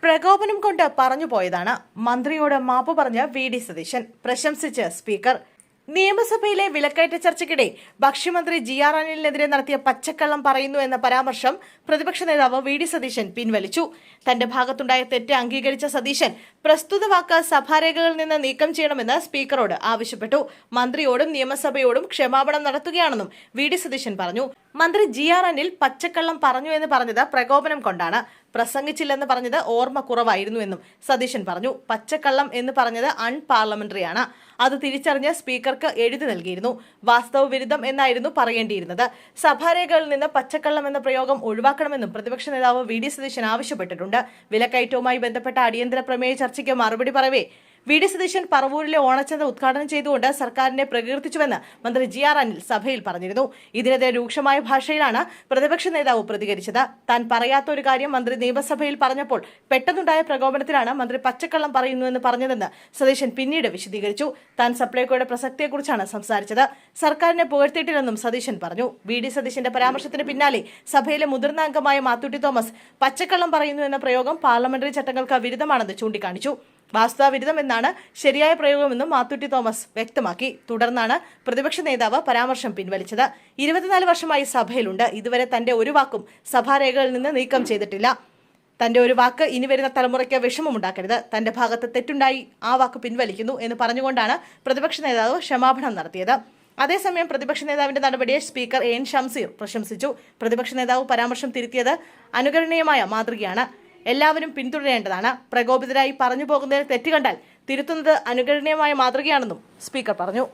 പ്രകോപനം കൊണ്ട് പറഞ്ഞുപോയതാണ്. മന്ത്രിയോട് മാപ്പ് പറഞ്ഞ വി.ഡി. സതീശൻ പ്രശംസിച്ച് സ്പീക്കർ. നിയമസഭയിലെ വിലക്കയറ്റ ചർച്ചയ്ക്കിടെ ഭക്ഷ്യമന്ത്രി ജി.ആർ. അനിലിനെതിരെ നടത്തിയ പച്ചക്കള്ളം പറയുന്നു എന്ന പരാമർശം പ്രതിപക്ഷ നേതാവ് വി.ഡി. സതീശൻ പിൻവലിച്ചു. തന്റെ ഭാഗത്തുണ്ടായ തെറ്റ് അംഗീകരിച്ച സതീശൻ പ്രസ്തുത വാക്ക് സഭാരേഖകളിൽ നിന്ന് നീക്കം ചെയ്യണമെന്ന് സ്പീക്കറോട് ആവശ്യപ്പെട്ടു. മന്ത്രിയോടും നിയമസഭയോടും ക്ഷമാപണം നടത്തുകയാണെന്നും വി.ഡി. സതീശൻ പറഞ്ഞു. മന്ത്രി ജി.ആർ. അനിൽ പച്ചക്കള്ളം പറഞ്ഞു എന്ന് പറഞ്ഞത് പ്രകോപനം കൊണ്ടാണ്. പ്രസംഗിച്ചില്ലെന്ന് പറഞ്ഞത് ഓർമ്മ കുറവായിരുന്നുവെന്നും സതീശൻ പറഞ്ഞു. പച്ചക്കള്ളം എന്ന് പറഞ്ഞത് അൺപാർലമെന്ററിയാണ്. അത് തിരിച്ചറിഞ്ഞ് സ്പീക്കർക്ക് എഴുതി നൽകിയിരുന്നു. വാസ്തവ വിരുദ്ധം എന്നായിരുന്നു പറയേണ്ടിയിരുന്നത്. സഭാരേഖകളിൽ നിന്ന് പച്ചക്കള്ളം എന്ന പ്രയോഗം ഒഴിവാക്കണമെന്നും പ്രതിപക്ഷ നേതാവ് വി.ഡി. സതീശൻ ആവശ്യപ്പെട്ടിട്ടുണ്ട്. വിലക്കയറ്റവുമായി ബന്ധപ്പെട്ട അടിയന്തര പ്രമേയ ചർച്ചയ്ക്ക് മറുപടി പറവേ വി.ഡി. സതീശൻ പറവൂരിലെ ഓണച്ചന്ത ഉദ്ഘാടനം ചെയ്തുകൊണ്ട് സർക്കാരിനെ പ്രകീർത്തിച്ചുവെന്ന് മന്ത്രി ജി.ആർ. അനിൽ സഭയിൽ പറഞ്ഞിരുന്നു. ഇതിനെതിരെ രൂക്ഷമായ ഭാഷയിലാണ് പ്രതിപക്ഷ നേതാവ് പ്രതികരിച്ചത്. താൻ പറയാത്ത ഒരു കാര്യം മന്ത്രി നിയമസഭയിൽ പറഞ്ഞപ്പോൾ പെട്ടെന്നുണ്ടായ പ്രകോപനത്തിലാണ് മന്ത്രി പച്ചക്കള്ളം പറയുന്നുവെന്ന് പറഞ്ഞതെന്ന് സതീശൻ പിന്നീട് വിശദീകരിച്ചു. താൻ സപ്ലൈകോയുടെ പ്രസക്തിയെക്കുറിച്ചാണ് സംസാരിച്ചത്. സർക്കാരിനെ പുകഴ്ത്തിയിട്ടില്ലെന്നും സതീശൻ പറഞ്ഞു. വി.ഡി. സതീശന്റെ പരാമർശത്തിന് പിന്നാലെ സഭയിലെ മുതിർന്ന അംഗമായ മാത്തൂട്ടി തോമസ് പച്ചക്കള്ളം പറയുന്നു എന്ന പ്രയോഗം പാർലമെന്ററി ചട്ടങ്ങൾക്ക് വിരുദ്ധമാണെന്ന് ചൂണ്ടിക്കാണിച്ചു. വാസ്തവവിരുദ്ധം എന്നാണ് ശരിയായ പ്രയോഗമെന്നും മാത്തൂട്ടി തോമസ് വ്യക്തമാക്കി. തുടർന്നാണ് പ്രതിപക്ഷ നേതാവ് പരാമർശം പിൻവലിച്ചത്. 24 വർഷമായി സഭയിലുണ്ട്. ഇതുവരെ തന്റെ ഒരു വാക്കും സഭാരേഖകളിൽ നിന്ന് നീക്കം ചെയ്തിട്ടില്ല. തന്റെ ഒരു വാക്ക് ഇനി വരുന്ന തലമുറയ്ക്ക് വിഷമമുണ്ടാക്കരുത്. തന്റെ ഭാഗത്ത് തെറ്റുണ്ടായി, ആ വാക്ക് പിൻവലിക്കുന്നു എന്ന് പറഞ്ഞുകൊണ്ടാണ് പ്രതിപക്ഷ നേതാവ് ക്ഷമാപണം നടത്തിയത്. അതേസമയം പ്രതിപക്ഷ നേതാവിന്റെ നടപടിയെ സ്പീക്കർ എൻ ഷംസീർ പ്രശംസിച്ചു. പ്രതിപക്ഷ നേതാവ് പരാമർശം തിരുത്തിയത് അനുകരണീയമായ മാതൃകയാണ്. എല്ലാവരും പിന്തുടരേണ്ടതാണ്. പ്രകോപിതരായി പറഞ്ഞു പോകുന്നതിൽ തെറ്റ് കണ്ടാൽ തിരുത്തുന്നത് അനുകരണീയമായ മാതൃകയാണെന്നും സ്പീക്കർ പറഞ്ഞു.